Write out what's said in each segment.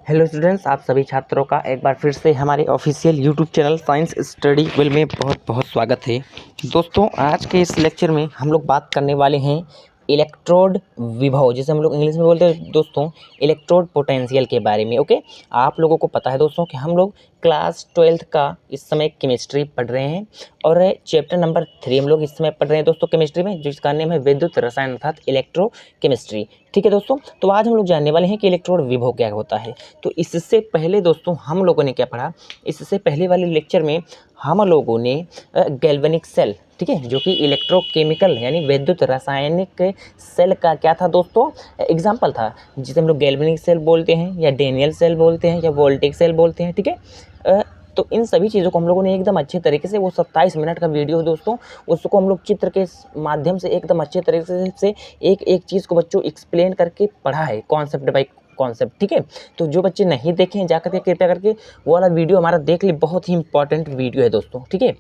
Hello students, आप सभी छात्रों का एक बार फिर से हमारे official YouTube channel science study will में बहुत बहुत स्वागत है। दोस्तों, आज के इस लेक्चर में हम लोग बात करने वाले हैं इलेक्ट्रोड विभव, जिसे हम लोग इंग्लिश में बोलते हैं दोस्तों इलेक्ट्रोड पोटेंशियल के बारे में। ओके, आप लोगों को पता है दोस्तों कि हम लोग क्लास 12th का इस समय केमिस्ट्री पढ़ रहे हैं और चैप्टर नंबर 3 हम लोग इस समय पढ़ रहे हैं दोस्तों केमिस्ट्री में, जिसका नाम है विद्युत रसायन अर्थात इलेक्ट्रो केमिस्ट्री। ठीक है दोस्तों, तो आज हम लोग जानने वाले हैं कि इलेक्ट्रोड विभव क्या होता है। तो इससे पहले दोस्तों हम लोगों ने क्या पढ़ा, इससे पहले वाले लेक्चर में हम लोगों ने गैल्वेनिक सेल, ठीक है, जो कि इलेक्ट्रोकेमिकल यानी विद्युत रासायनिक सेल का क्या था दोस्तों, एग्जाम्पल था, जिसे हम लोग गैल्वेनिक सेल बोलते हैं या डेनियल सेल बोलते हैं या वोल्टेक सेल बोलते हैं। ठीक है, तो इन सभी चीज़ों को हम लोगों ने एकदम अच्छे तरीके से, वो 27 मिनट का वीडियो है दोस्तों, उसको हम लोग चित्र के माध्यम से एकदम अच्छे तरीके से एक एक चीज़ को बच्चों एक्सप्लेन करके पढ़ा है, कॉन्सेप्ट बाय कॉन्सेप्ट। ठीक है, तो जो बच्चे नहीं देखे हैं जाकर के कृपया करके वो वाला वीडियो हमारा देख ले, बहुत ही इंपॉर्टेंट वीडियो है दोस्तों। ठीक है,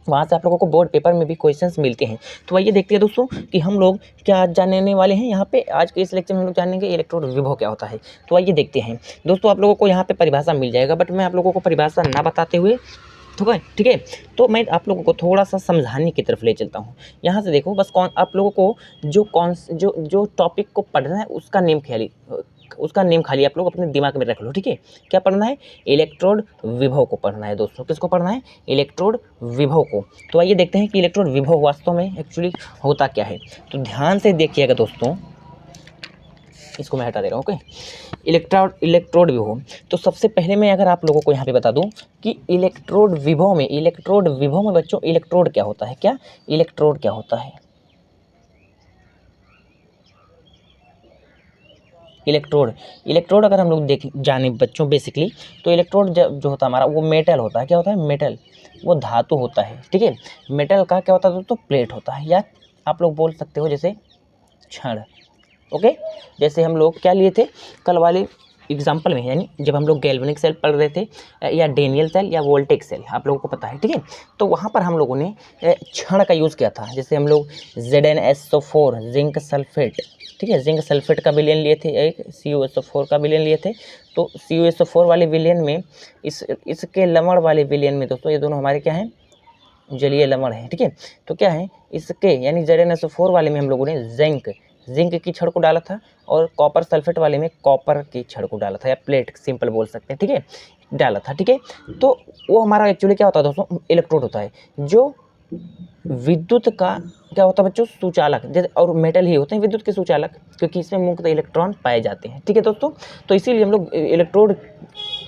वहाँ से आप लोगों को बोर्ड पेपर में भी क्वेश्चंस मिलते हैं। तो आइए देखते हैं दोस्तों कि हम लोग क्या जानने वाले हैं यहाँ पे। आज के इस लेक्चर में हम लोग जानेंगे इलेक्ट्रोड विभव क्या होता है। तो आइए देखते हैं दोस्तों, आप लोगों को यहाँ पे परिभाषा मिल जाएगा, बट मैं आप लोगों को परिभाषा ना बताते हुए, ठीक है, तो मैं आप लोगों को थोड़ा सा समझाने की तरफ ले चलता हूँ। यहाँ से देखो, बस आप लोगों को जो टॉपिक को पढ़ना है उसका नेम खाली आप लोग अपने दिमाग में रख लो। ठीक है, क्या पढ़ना है, इलेक्ट्रोड विभव को पढ़ना है दोस्तों। किसको पढ़ना है, इलेक्ट्रोड विभव को। तो आइए देखते हैं कि इलेक्ट्रोड विभव वास्तव में एक्चुअली होता क्या है। तो ध्यान से देखिएगा दोस्तों, इसको मैं हटा दे रहा हूँ। ओके, इलेक्ट्रोड विभव। तो सबसे पहले मैं अगर आप लोगों को यहाँ पे बता दूं कि इलेक्ट्रोड विभव में बच्चों इलेक्ट्रोड क्या होता है, क्या इलेक्ट्रोड क्या होता है। इलेक्ट्रोड अगर हम लोग जाने बच्चों बेसिकली, तो इलेक्ट्रोड जो होता है हमारा, वो मेटल होता है। क्या होता है, मेटल, वो धातु होता है। ठीक है, मेटल का क्या होता है दोस्तों, प्लेट होता है, या आप लोग बोल सकते हो जैसे छड़। ओके, जैसे हम लोग क्या लिए थे कल वाले एग्जाम्पल में, यानी जब हम लोग गैल्वेनिक सेल पढ़ रहे थे या डेनियल सेल या वोल्टेक सेल, आप लोगों को पता है। ठीक है, तो वहाँ पर हम लोगों ने छड़ का यूज़ किया था। जैसे हम लोग ZnSO4 जिंक सल्फेट, ठीक है, जिंक सल्फेट का विलयन लिए थे, एक CuSO4 का विलयन लिए थे। तो CuSO4 वाले विलयन में इसके लवण वाले विलयन में दोस्तों, ये दोनों हमारे क्या हैं, जलीय लवण है। ठीक है, तो क्या है इसके, यानी ZnSO4 वाले में हम लोगों ने जिंक की छड़ को डाला था, और कॉपर सल्फेट वाले में कॉपर की छड़ को डाला था, या प्लेट सिंपल बोल सकते हैं। ठीक है, डाला था। ठीक है, तो वो हमारा एक्चुअली क्या होता है दोस्तों, इलेक्ट्रोड होता है, जो विद्युत का क्या होता है बच्चों, सुचालक। जैसे और मेटल ही होते हैं विद्युत के सुचालक, क्योंकि इसमें मुक्त इलेक्ट्रॉन पाए जाते हैं। ठीक है दोस्तों, तो इसीलिए हम लोग इलेक्ट्रोड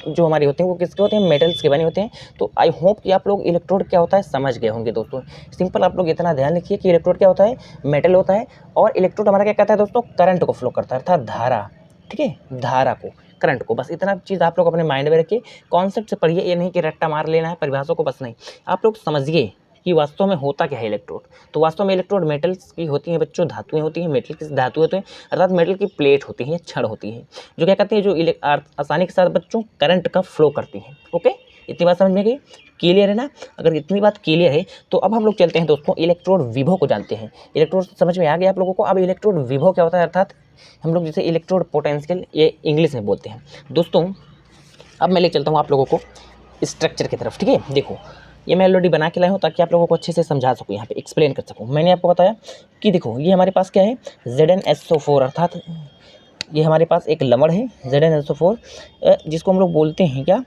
जो हमारे होते हैं वो किसके होते हैं, मेटल्स के बने होते हैं। तो आई होप कि आप लोग इलेक्ट्रोड क्या होता है समझ गए होंगे दोस्तों। सिंपल आप लोग इतना ध्यान रखिए कि इलेक्ट्रोड क्या होता है, मेटल होता है, और इलेक्ट्रोड हमारा क्या कहता है दोस्तों, करंट को फ्लो करता है, अर्थात धारा। ठीक है, धारा को, करंट को, बस इतना चीज़ आप लोग अपने माइंड में रखिए। कॉन्सेप्ट से पढ़िए, ये नहीं कि रट्टा मार लेना है परिभाषा को, बस नहीं, आप लोग समझिए कि वास्तव में होता क्या है इलेक्ट्रोड। तो वास्तव में इलेक्ट्रोड मेटल्स की होती हैं बच्चों, धातुएं होती हैं, मेटल की धातु होते हैं, अर्थात मेटल की प्लेट होती हैं, छड़ होती है, जो क्या करती है, जो आसानी के साथ बच्चों करंट का फ्लो करती हैं। ओके, इतनी बात समझ में गई, क्लियर है ना। अगर इतनी बात क्लियर है तो अब हम लोग चलते हैं दोस्तों इलेक्ट्रोड विभव को जानते हैं। इलेक्ट्रोड समझ में आ गया आप लोगों को। अब इलेक्ट्रोड विभव क्या होता है, अर्थात हम लोग जिसे इलेक्ट्रोड पोटेंशियल ये इंग्लिश में बोलते हैं दोस्तों। अब मैं ले चलता हूँ आप लोगों को स्ट्रक्चर की तरफ। ठीक है, देखो ये मैं ऑलरेडी बना के लाया हूँ ताकि आप लोगों को अच्छे से समझा सकूँ, यहाँ पे एक्सप्लेन कर सकूँ। मैंने आपको बताया कि देखो ये हमारे पास क्या है, ZnSO4, अर्थात ये हमारे पास एक लवण है ZnSO4, जिसको हम लोग बोलते हैं क्या,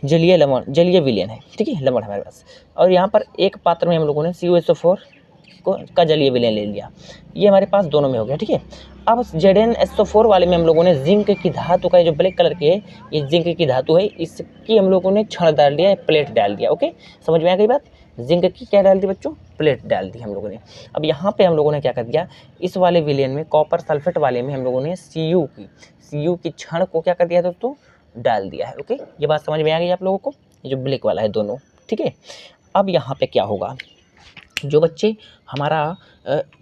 जलीय लवण, जलीय विलयन है। ठीक है, लवण हमारे पास, और यहाँ पर एक पात्र में हम लोगों ने CuSO4 का जलीय विलयन ले लिया, ये हमारे पास दोनों में हो गया। ठीक है, अब ZnSO4 वाले में हम लोगों ने जिंक की धातु का, जो ब्लैक कलर की है ये जिंक की धातु है, इसकी हम लोगों ने छड़ डाल दिया, प्लेट डाल दिया। ओके, समझ में आ गई बात, जिंक की क्या डाल दी बच्चों, प्लेट डाल दी हम लोगों ने। अब यहाँ पे हम लोगों ने क्या कर दिया, इस वाले विलयन में कॉपर सल्फेट वाले में हम लोगों ने Cu की छड़ को क्या कर दिया दोस्तों, डाल दिया है। ओके, ये बात समझ में आ गई आप लोगों को, ये जो ब्लैक वाला है दोनों। ठीक है, अब यहाँ पे क्या होगा, जो बच्चे हमारा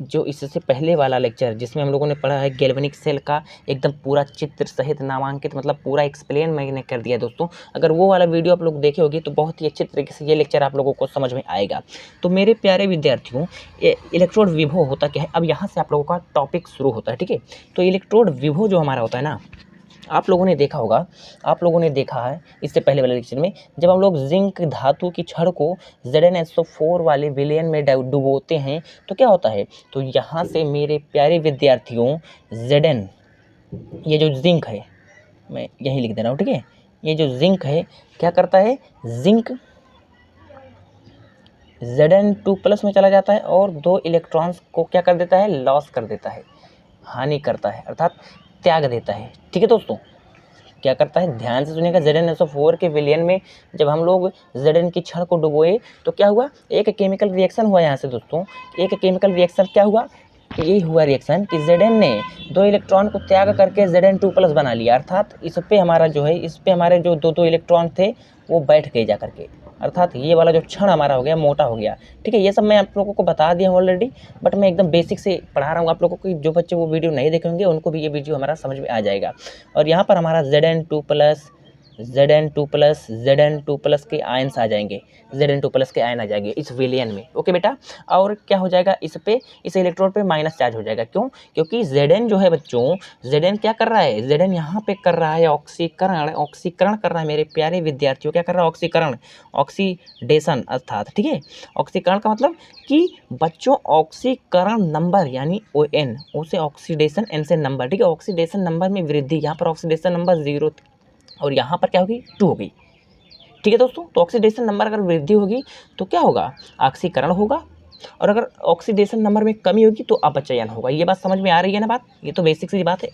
जो इससे पहले वाला लेक्चर जिसमें हम लोगों ने पढ़ा है गैल्वेनिक सेल का एकदम पूरा चित्र सहित नामांकित, मतलब पूरा एक्सप्लेन मैंने कर दिया दोस्तों। अगर वो वाला वीडियो आप लोग देखे होगी तो बहुत ही अच्छे तरीके से ये लेक्चर आप लोगों को समझ में आएगा। तो मेरे प्यारे विद्यार्थियों, इलेक्ट्रोड विभव होता क्या है, अब यहाँ से आप लोगों का टॉपिक शुरू होता है। ठीक है, तो इलेक्ट्रोड विभव जो हमारा होता है ना, आप लोगों ने देखा होगा, आप लोगों ने देखा है इससे पहले वाले लेक्चर में, जब हम लोग जिंक धातु की छड़ को ZnSO4 वाले विलयन में डुबोते हैं तो क्या होता है। तो यहाँ से मेरे प्यारे विद्यार्थियों Zn, ये जो जिंक है, मैं यही लिख दे रहा हूँ, ठीक है, ये जो जिंक है क्या करता है, जिंक Zn2+ में चला जाता है और 2 इलेक्ट्रॉन्स को क्या कर देता है, लॉस कर देता है, हानि करता है, अर्थात त्याग देता है। ठीक है दोस्तों, क्या करता है, ध्यान से सुनिएगा। ZnSO4 के विलयन में जब हम लोग Zn की छड़ को डुबोए तो क्या हुआ, एक केमिकल रिएक्शन हुआ यहाँ से दोस्तों, एक केमिकल रिएक्शन क्या हुआ, ये हुआ रिएक्शन कि Zn ने 2 इलेक्ट्रॉन को त्याग करके Zn2+ बना लिया, अर्थात इस पे हमारा जो है, इस पे हमारे जो 2 इलेक्ट्रॉन थे वो बैठ गए जा करके, अर्थात ये वाला जो क्षण हमारा हो गया, मोटा हो गया। ठीक है, ये सब मैं आप लोगों को बता दिया हूँ ऑलरेडी, बट मैं एकदम बेसिक से पढ़ा रहा हूँ आप लोगों को। जो बच्चे वो वीडियो नहीं देखेंगे उनको भी ये वीडियो हमारा समझ में आ जाएगा। और यहाँ पर हमारा Zn2+ के आयन्स आ जाएंगे, Zn2+ के आयन आ जाएंगे इस विलयन में। ओके बेटा, और क्या हो जाएगा, इस पे, इस इलेक्ट्रोड पे माइनस चार्ज हो जाएगा। क्यों, क्योंकि Zn जो है बच्चों, Zn क्या कर रहा है, Zn यहाँ पे कर रहा है ऑक्सीकरण, ऑक्सीकरण कर रहा है मेरे प्यारे विद्यार्थियों, क्या कर रहा है, ऑक्सीकरण, ऑक्सीडेशन अर्थात। ठीक है, ऑक्सीकरण का मतलब कि बच्चों ऑक्सीकरण नंबर यानी ON, O से ऑक्सीडेशन, N से नंबर, ठीक है, ऑक्सीडेशन नंबर में वृद्धि, यहाँ पर ऑक्सीडेशन नंबर 0 और यहाँ पर क्या होगी, 2 होगी। ठीक है दोस्तों, तो ऑक्सीडेशन नंबर अगर वृद्धि होगी तो क्या होगा, ऑक्सीकरण होगा, और अगर ऑक्सीडेशन नंबर में कमी होगी तो अपचयन होगा। ये बात समझ में आ रही है ना बात, ये तो बेसिक सी बात है।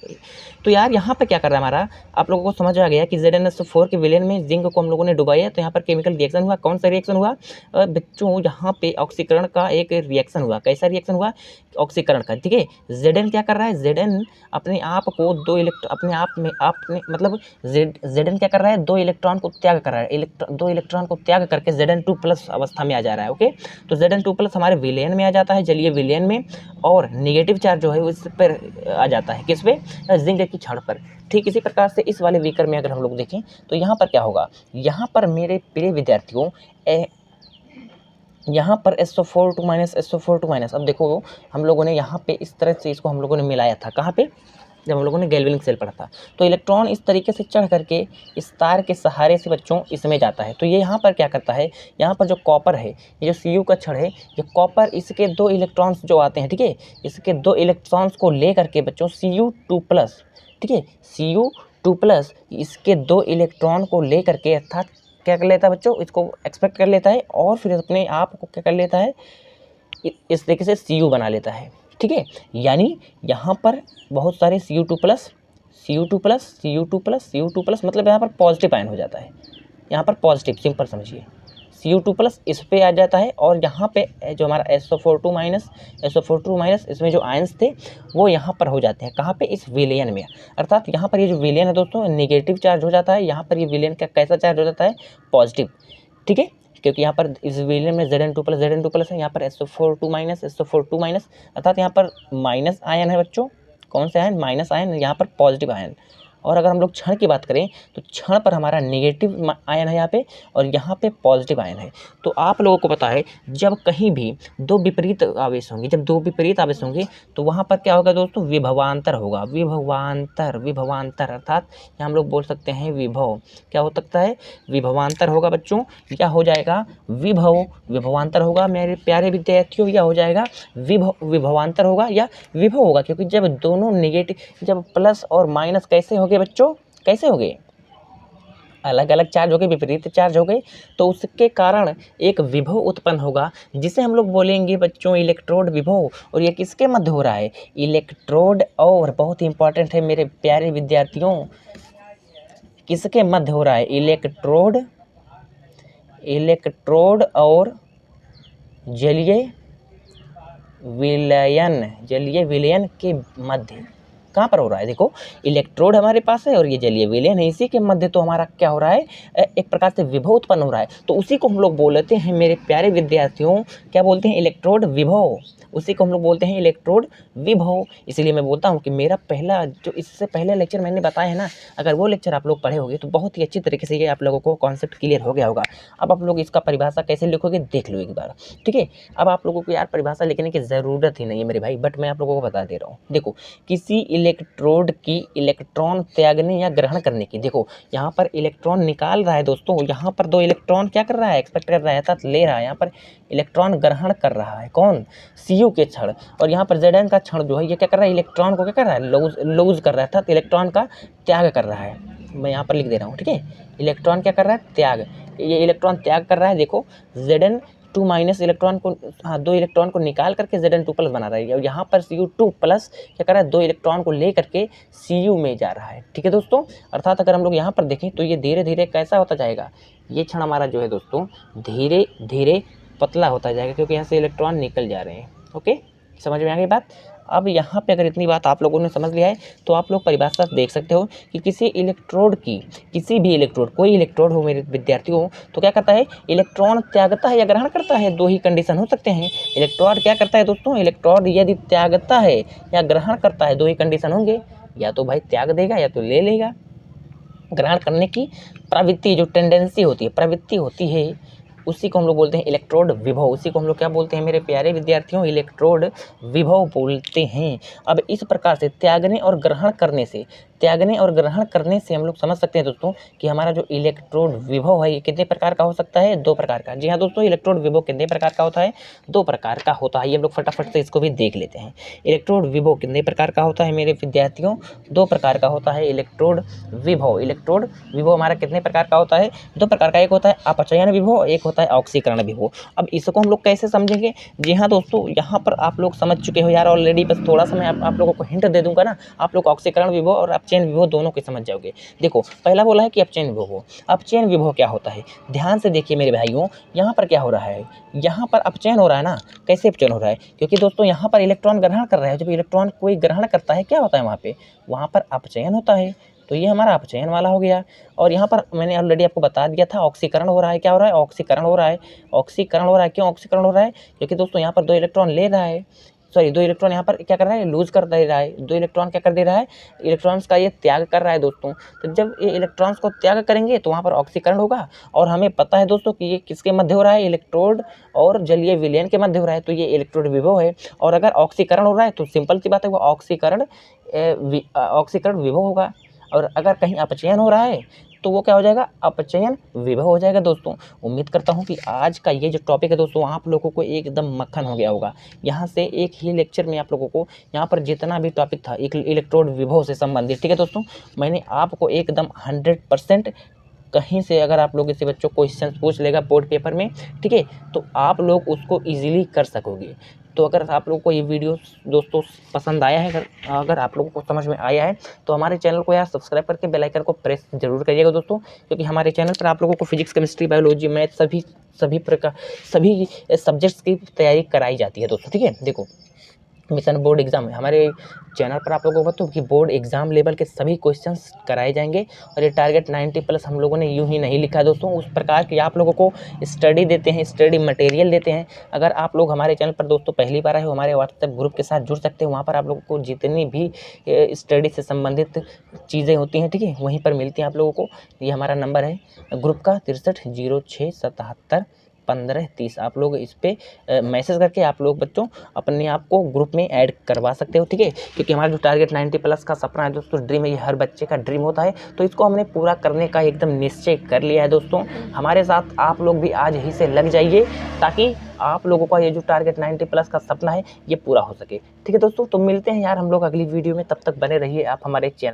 तो यार यहाँ पे क्या कर रहा है हमारा, आप लोगों को समझ आ गया कि ZnSO4 के विलयन में जिंक को हम लोगों ने डुबाया, तो यहाँ पर केमिकल रिएक्शन हुआ। कौन सा रिएक्शन हुआ बच्चों, यहाँ पे ऑक्सीकरण का एक रिएक्शन हुआ। कैसा रिएक्शन हुआ, ऑक्सीकरण का। ठीक है, Zn क्या कर रहा है, Zn अपने आप को 2 इलेक्ट्रॉन, अपने आप में आपने मतलब Zn क्या कर रहा है, 2 इलेक्ट्रॉन को त्याग कर रहा है, 2 इलेक्ट्रॉन को त्याग करके Zn2+ अवस्था में आ जा रहा है। ओके, तो Zn2+ हमारे विलयन में आ जाता है, जलीय विलयन में, और नेगेटिव चार्ज जो है उस पर आ जाता है, किस पे, जिंक की छड़ पर। ठीक इसी प्रकार से इस वाले बीकर में अगर हम लोग देखें तो यहाँ पर क्या होगा, यहाँ पर मेरे प्रिय विद्यार्थियों यहाँ पर SO4 - अब देखो हम लोगों ने यहाँ पे इस तरह से इसको हम लोगों ने मिलाया था, कहाँ पे, जब हम लोगों ने गैल्वेनिक सेल पढ़ा था। तो इलेक्ट्रॉन इस तरीके से चढ़ करके इस तार के सहारे से बच्चों इसमें जाता है। तो ये यहाँ पर क्या करता है, यहाँ पर जो कॉपर है, ये जो Cu का छड़ है, ये कॉपर इसके 2 इलेक्ट्रॉन्स जो आते हैं, ठीक है, इसके 2 इलेक्ट्रॉन्स को ले करके बच्चों Cu2+, ठीक है, Cu2+ इसके 2 इलेक्ट्रॉन को ले करके अर्थात क्या कर लेता है बच्चों, इसको एक्सपेक्ट कर लेता है और फिर अपने आप को क्या कर लेता है, इस तरीके से Cu बना लेता है। ठीक है, यानी यहाँ पर बहुत सारे Cu2+ मतलब यहाँ पर पॉजिटिव आयन हो जाता है, यहाँ पर पॉजिटिव, सिंपल समझिए, Cu2+ इस पे आ जाता है, और यहाँ पे जो हमारा SO4 - इसमें जो आयंस थे वो यहाँ पर हो जाते हैं, कहाँ पे, इस विलयन में। अर्थात यहाँ पर ये जो विलयन है दोस्तों नेगेटिव चार्ज हो जाता है, यहाँ पर ये विलयन का कैसा चार्ज हो जाता है, पॉजिटिव। ठीक है, क्योंकि यहाँ पर इस विलयन में Zn2+ है, यहाँ पर SO4 - अर्थात यहाँ पर माइनस आयन है बच्चों, कौन से आयन, माइनस आयन, यहाँ पर पॉजिटिव आयन। और अगर हम लोग क्षण की बात करें तो क्षण पर हमारा नेगेटिव आयन है यहाँ पे, और यहाँ पे पॉजिटिव आयन है। तो आप लोगों को पता है जब कहीं भी 2 विपरीत आवेश होंगे, जब 2 विपरीत आवेश होंगे तो वहाँ पर क्या होगा दोस्तों, विभवांतर होगा, विभवांतर अर्थात हम लोग बोल सकते हैं विभव, क्या हो सकता है, विभवांतर होगा बच्चों, क्या हो जाएगा, विभवांतर होगा मेरे प्यारे विद्यार्थियों, या हो जाएगा विभवांतर होगा या विभव होगा, क्योंकि जब दोनों नेगेटिव, जब प्लस और माइनस कैसे हो गए बच्चों, कैसे हो गए, अलग अलग चार्ज हो गए, विपरीत चार्ज हो गए, तो उसके कारण एक विभव उत्पन्न होगा, जिसे हम लोग बोलेंगे बच्चों इलेक्ट्रोड विभव। और ये किसके मध्य हो रहा है, इलेक्ट्रोड, और बहुत ही इंपॉर्टेंट है मेरे प्यारे विद्यार्थियों, किसके मध्य हो रहा है, इलेक्ट्रोड और जलीय विलयन के मध्य, कहाँ पर हो रहा है, देखो इलेक्ट्रोड हमारे पास है और ये जलीय विलयन है, इसी के मध्य तो हमारा क्या हो रहा है, एक प्रकार से विभव उत्पन्न हो रहा है। तो उसी को हम लोग बोलते हैं मेरे प्यारे विद्यार्थियों, क्या बोलते हैं, इलेक्ट्रोड विभव, उसी को हम लोग बोलते हैं इलेक्ट्रोड विभव। इसलिए मैं बोलता हूँ कि मेरा पहला जो इससे पहले लेक्चर मैंने बताया है ना, अगर वो लेक्चर आप लोग पढ़े होंगे तो बहुत ही अच्छी तरीके से ये आप लोगों को कॉन्सेप्ट क्लियर हो गया होगा। अब आप लोग इसका परिभाषा कैसे लिखोगे देख लो एक बार, ठीक है। अब आप लोगों को यार परिभाषा लिखने की ज़रूरत ही नहीं है मेरे भाई, बट मैं आप लोगों को बता दे रहा हूँ। देखो, किसी इलेक्ट्रोड की इलेक्ट्रॉन त्यागने या ग्रहण करने की। देखो यहाँ पर इलेक्ट्रॉन निकाल रहा है दोस्तों, यहाँ पर 2 इलेक्ट्रॉन क्या कर रहा है, एक्सपेक्ट कर रहा है अर्थात ले रहा है, यहाँ पर इलेक्ट्रॉन ग्रहण कर रहा है कौन, Cu के क्षण। और यहाँ पर Zn का क्षण जो है ये क्या कर रहा है, इलेक्ट्रॉन को क्या कर रहा है, लूज कर रहा है अर्थात इलेक्ट्रॉन का त्याग कर रहा है। मैं यहाँ पर लिख दे रहा हूँ, ठीक है, इलेक्ट्रॉन क्या कर रहा है, त्याग, ये इलेक्ट्रॉन त्याग कर रहा है। देखो Zn2 माइनस इलेक्ट्रॉन को, हाँ 2 इलेक्ट्रॉन को निकाल करके Zn2 प्लस बना रहा है, और यहाँ पर Cu2 प्लस क्या कर रहा है, 2 इलेक्ट्रॉन को ले करके Cu में जा रहा है। ठीक है दोस्तों, अर्थात अगर हम लोग यहाँ पर देखें तो ये धीरे धीरे कैसा होता जाएगा, ये क्षण हमारा जो है दोस्तों धीरे धीरे पतला होता जाएगा, क्योंकि यहाँ से इलेक्ट्रॉन निकल जा रहे हैं। ओके, समझ में आ गई बात। अब यहाँ पे अगर इतनी बात आप लोगों ने समझ लिया है तो आप लोग परिभाषा देख सकते हो कि किसी इलेक्ट्रोड की, किसी भी इलेक्ट्रोड, कोई इलेक्ट्रोड हो मेरे विद्यार्थी हो, तो क्या करता है, इलेक्ट्रॉन त्यागता है या ग्रहण करता है, 2 ही कंडीशन हो सकते हैं। इलेक्ट्रोड क्या करता है दोस्तों, इलेक्ट्रोड यदि त्यागता है या ग्रहण करता है, 2 ही कंडीशन होंगे, या तो भाई त्याग देगा या तो ले लेगा। ग्रहण करने की प्रवृत्ति, जो टेंडेंसी होती है, प्रवृत्ति होती है, उसी को हम लोग बोलते हैं इलेक्ट्रोड विभव। उसी को हम लोग क्या बोलते हैं मेरे प्यारे विद्यार्थियों, इलेक्ट्रोड विभव बोलते हैं। अब इस प्रकार से त्यागने और ग्रहण करने से, त्यागने और ग्रहण करने से हम लोग समझ सकते हैं दोस्तों कि हमारा जो इलेक्ट्रोड विभव है ये कितने प्रकार का हो सकता है, 2 प्रकार का। जी हाँ दोस्तों, इलेक्ट्रोड विभव कितने प्रकार का होता है, 2 प्रकार का होता है। ये हम लोग फटाफट से इसको भी देख लेते हैं। इलेक्ट्रोड विभव कितने प्रकार का होता है मेरे विद्यार्थियों, 2 प्रकार का होता है इलेक्ट्रोड विभव। इलेक्ट्रोड विभव हमारा कितने प्रकार का होता है, 2 प्रकार का, एक होता है अपचयन विभव, एक होता है ऑक्सीकरण विभव। अब इसको हम लोग कैसे समझेंगे, जी हाँ दोस्तों, यहाँ पर आप लोग समझ चुके हो यार ऑलरेडी, बस थोड़ा सा मैं आप लोगों को हिंट दे दूंगा ना, आप लोग ऑक्सीकरण विभव और अपचयन विभव दोनों को समझ जाओगे। देखो पहला बोला है कि अपचयन विभव, अपचयन विभव क्या होता है, ध्यान से देखिए मेरे भाइयों, यहाँ पर क्या हो रहा है, यहाँ पर अपचयन हो रहा है ना। कैसे अपचयन हो रहा है, क्योंकि दोस्तों यहाँ पर इलेक्ट्रॉन ग्रहण कर रहा है, जब इलेक्ट्रॉन कोई ग्रहण करता है क्या होता है वहाँ पर अपचयन होता है, तो ये हमारा अपचयन वाला हो गया। और यहाँ पर मैंने ऑलरेडी आपको बता दिया था ऑक्सीकरण हो रहा है, क्या हो रहा है, ऑक्सीकरण हो रहा है, ऑक्सीकरण हो रहा है। क्यों ऑक्सीकरण हो रहा है, क्योंकि दोस्तों यहाँ पर 2 इलेक्ट्रॉन ले रहा है, सॉरी 2 इलेक्ट्रॉन यहाँ पर क्या कर रहा है, लूज कर दे रहा है, 2 इलेक्ट्रॉन क्या कर दे रहा है, इलेक्ट्रॉन्स का ये त्याग कर रहा है दोस्तों। तो जब ये इलेक्ट्रॉन्स को त्याग करेंगे तो वहाँ पर ऑक्सीकरण होगा, और हमें पता है दोस्तों कि ये किसके मध्य हो रहा है, इलेक्ट्रोड और जलीय विलयन के मध्य हो रहा है, तो ये इलेक्ट्रोड विभव है। और अगर ऑक्सीकरण हो रहा है तो सिंपल सी बात है वो ऑक्सीकरण विभव होगा, और अगर कहीं अपचयन हो रहा है तो वो क्या हो जाएगा, अपचयन विभव हो जाएगा। दोस्तों उम्मीद करता हूँ कि आज का ये जो टॉपिक है दोस्तों आप लोगों को एकदम मक्खन हो गया होगा। यहाँ से एक ही लेक्चर में आप लोगों को यहाँ पर जितना भी टॉपिक था एक इलेक्ट्रोड विभव से संबंधित, ठीक है दोस्तों, मैंने आपको एकदम 100% कहीं से अगर आप लोग इसे बच्चों क्वेश्चन पूछ लेगा बोर्ड पेपर में, ठीक है, तो आप लोग उसको ईजिली कर सकोगे। तो अगर आप लोगों को ये वीडियो दोस्तों पसंद आया है, अगर आप लोगों को समझ में आया है तो हमारे चैनल को यार सब्सक्राइब करके बेल आइकन को प्रेस जरूर करिएगा दोस्तों, क्योंकि हमारे चैनल पर आप लोगों को फिजिक्स, केमिस्ट्री, बायोलॉजी, मैथ सभी सब्जेक्ट्स की तैयारी कराई जाती है दोस्तों। ठीक है, देखो मिशन बोर्ड एग्जाम है हमारे चैनल पर, आप लोगों को बताओ कि बोर्ड एग्जाम लेवल के सभी क्वेश्चंस कराए जाएंगे। और ये टारगेट 90+ हम लोगों ने यूं ही नहीं लिखा है दोस्तों, उस प्रकार की आप लोगों को स्टडी देते हैं, स्टडी मटेरियल देते हैं। अगर आप लोग हमारे चैनल पर दोस्तों पहली बार आए हो, हमारे व्हाट्सएप ग्रुप के साथ जुड़ सकते हैं, वहाँ पर आप लोगों को जितनी भी स्टडी से संबंधित चीज़ें होती हैं, ठीक है, वहीं पर मिलती हैं आप लोगों को। ये हमारा नंबर है ग्रुप का 6306771530। आप लोग इस पर मैसेज करके आप लोग बच्चों अपने आप को ग्रुप में ऐड करवा सकते हो, ठीक है, क्योंकि हमारा जो टारगेट 90+ का सपना है दोस्तों, ड्रीम है, ये हर बच्चे का ड्रीम होता है, तो इसको हमने पूरा करने का एकदम निश्चय कर लिया है दोस्तों। हमारे साथ आप लोग भी आज ही से लग जाइए ताकि आप लोगों का ये जो टारगेट 90+ का सपना है ये पूरा हो सके। ठीक है दोस्तों, तो मिलते हैं यार हम लोग अगली वीडियो में, तब तक बने रहिए आप हमारे चैनल।